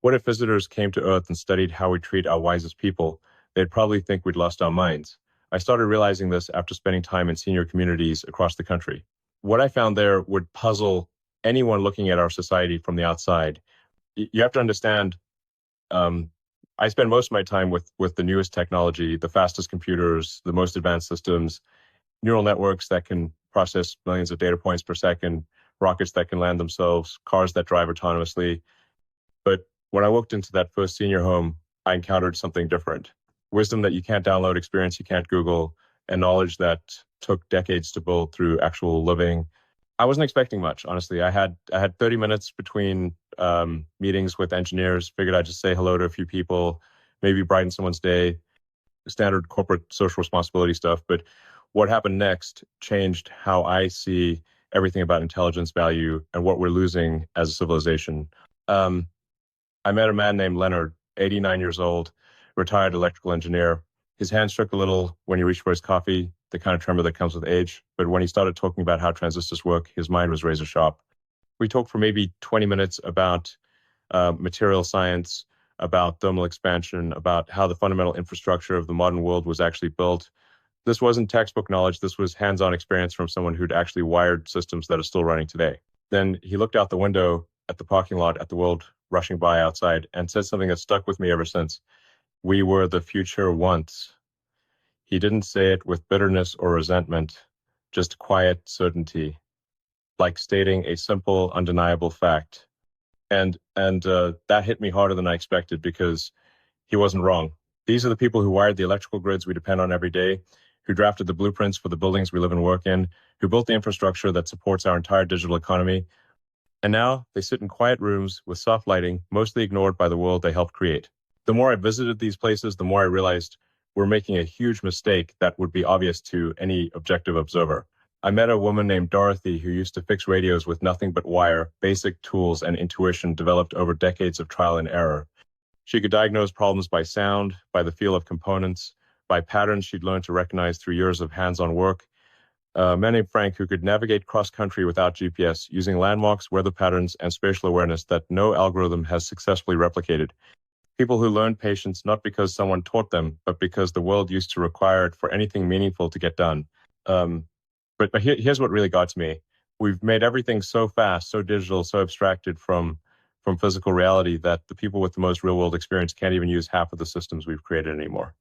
What if visitors came to Earth and studied how we treat our wisest people? They'd probably think we'd lost our minds. I started realizing this after spending time in senior communities across the country. What I found there would puzzle anyone looking at our society from the outside. You have to understand, um, I spend most of my time with the newest technology, the fastest computers, the most advanced systems, neural networks that can process millions of data points per second, rockets that can land themselves, cars that drive autonomously. But when I walked into that first senior home, I encountered something different. Wisdom that you can't download, experience you can't Google, and knowledge that took decades to build through actual living. I wasn't expecting much, honestly. I had 30 minutes between meetings with engineers. Figured I'd just say hello to a few people, maybe brighten someone's day, standard corporate social responsibility stuff. But what happened next changed how I see everything about intelligence value and what we're losing as a civilization. Um, I met a man named Leonard, 89 years old, retired electrical engineer. His hand shook a little when he reached for his coffee, the kind of tremor that comes with age. But when he started talking about how transistors work, his mind was razor sharp. We talked for maybe 20 minutes about material science, about thermal expansion, about how the fundamental infrastructure of the modern world was actually built. This wasn't textbook knowledge. This was hands-on experience from someone who'd actually wired systems that are still running today. Then he looked out the window at the parking lot, at the world rushing by outside, and said something that stuck with me ever since. We were the future once. He didn't say it with bitterness or resentment, just quiet certainty, like stating a simple, undeniable fact. And that hit me harder than I expected because he wasn't wrong. These are the people who wired the electrical grids we depend on every day, who drafted the blueprints for the buildings we live and work in, who built the infrastructure that supports our entire digital economy. And now they sit in quiet rooms with soft lighting, mostly ignored by the world they helped create. The more I visited these places, the more I realized we're making a huge mistake that would be obvious to any objective observer. I met a woman named Dorothy who used to fix radios with nothing but wire, basic tools and intuition developed over decades of trial and error. She could diagnose problems by sound, by the feel of components, by patterns she'd learned to recognize through years of hands-on work. A man named Frank who could navigate cross-country without GPS using landmarks, weather patterns, and spatial awareness that no algorithm has successfully replicated. People who learned patience not because someone taught them, but because the world used to require it for anything meaningful to get done. But here's what really got to me. We've made everything so fast, so digital, so abstracted from physical reality that the people with the most real-world experience can't even use half of the systems we've created anymore.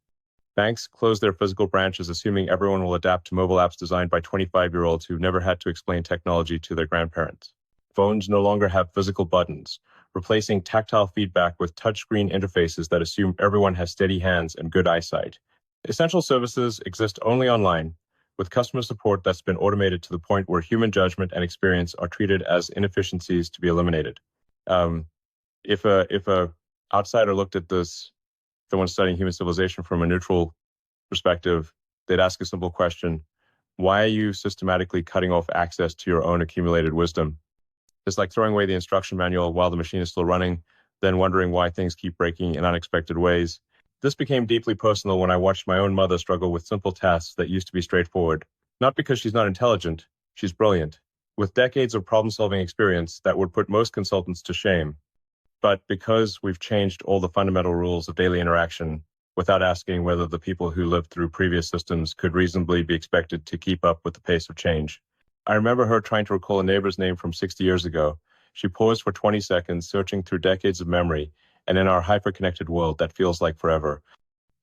Banks close their physical branches, assuming everyone will adapt to mobile apps designed by 25-year-olds who've never had to explain technology to their grandparents. Phones no longer have physical buttons, replacing tactile feedback with touchscreen interfaces that assume everyone has steady hands and good eyesight. Essential services exist only online, with customer support that's been automated to the point where human judgment and experience are treated as inefficiencies to be eliminated. If a outsider looked at this, someone studying human civilization from a neutral perspective, they'd ask a simple question: why are you systematically cutting off access to your own accumulated wisdom? It's like throwing away the instruction manual while the machine is still running, then wondering why things keep breaking in unexpected ways. This became deeply personal when I watched my own mother struggle with simple tasks that used to be straightforward. Not because she's not intelligent, she's brilliant, with decades of problem-solving experience that would put most consultants to shame. But because we've changed all the fundamental rules of daily interaction without asking whether the people who lived through previous systems could reasonably be expected to keep up with the pace of change. I remember her trying to recall a neighbor's name from 60 years ago. She paused for 20 seconds, searching through decades of memory, and in our hyper-connected world, that feels like forever.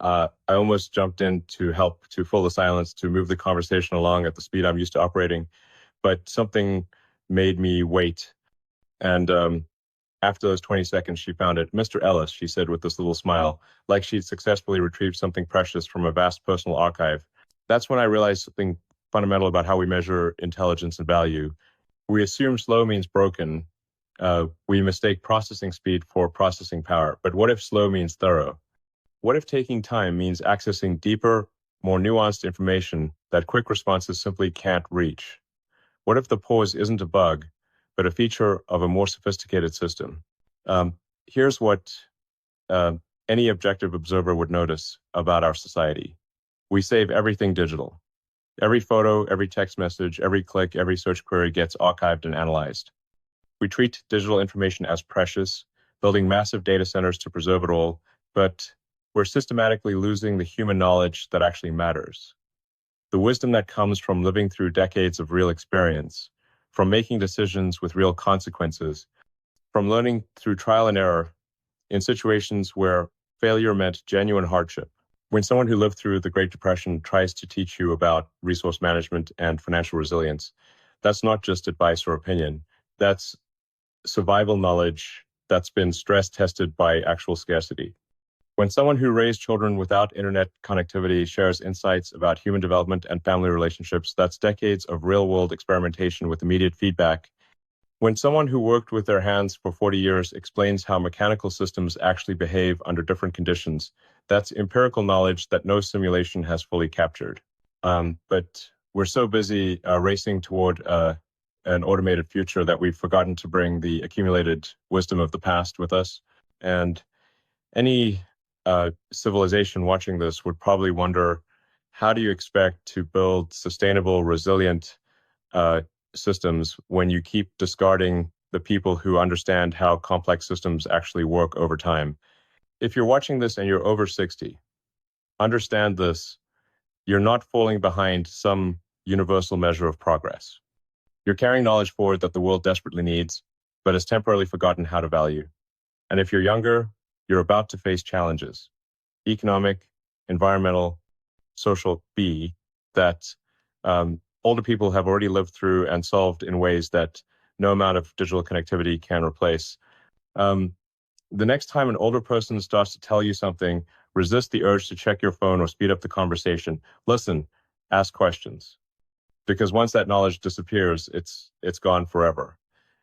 I almost jumped in to help to fill the silence, to move the conversation along at the speed I'm used to operating, but something made me wait. And after those 20 seconds, she found it. "Mr. Ellis," she said with this little smile, like she'd successfully retrieved something precious from a vast personal archive. That's when I realized something fundamental about how we measure intelligence and value. We assume slow means broken. We mistake processing speed for processing power. But what if slow means thorough? What if taking time means accessing deeper, more nuanced information that quick responses simply can't reach? What if the pause isn't a bug, but a feature of a more sophisticated system? Here's what any objective observer would notice about our society. We save everything digital. Every photo, every text message, every click, every search query gets archived and analyzed. We treat digital information as precious, building massive data centers to preserve it all, but we're systematically losing the human knowledge that actually matters. The wisdom that comes from living through decades of real experience, from making decisions with real consequences, from learning through trial and error in situations where failure meant genuine hardship. When someone who lived through the Great Depression tries to teach you about resource management and financial resilience, that's not just advice or opinion. That's survival knowledge that's been stress tested by actual scarcity. When someone who raised children without internet connectivity shares insights about human development and family relationships, that's decades of real-world experimentation with immediate feedback. When someone who worked with their hands for 40 years explains how mechanical systems actually behave under different conditions, that's empirical knowledge that no simulation has fully captured. But we're so busy racing toward an automated future that we've forgotten to bring the accumulated wisdom of the past with us. And any civilization watching this would probably wonder, how do you expect to build sustainable, resilient systems when you keep discarding the people who understand how complex systems actually work over time? If you're watching this and you're over 60, understand this. You're not falling behind some universal measure of progress. You're carrying knowledge forward that the world desperately needs, but has temporarily forgotten how to value. And if you're younger, you're about to face challenges, economic, environmental, social, that older people have already lived through and solved in ways that no amount of digital connectivity can replace. The next time an older person starts to tell you something, resist the urge to check your phone or speed up the conversation. Listen, ask questions. Because once that knowledge disappears, it's gone forever.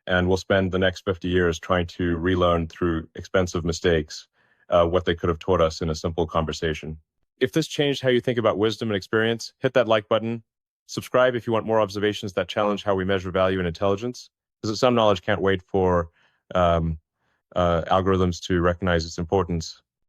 And we'll spend the next 50 years trying to relearn through expensive mistakes what they could have taught us in a simple conversation. If this changed how you think about wisdom and experience, hit that like button. Subscribe if you want more observations that challenge how we measure value and intelligence, because some knowledge can't wait for algorithms to recognize its importance.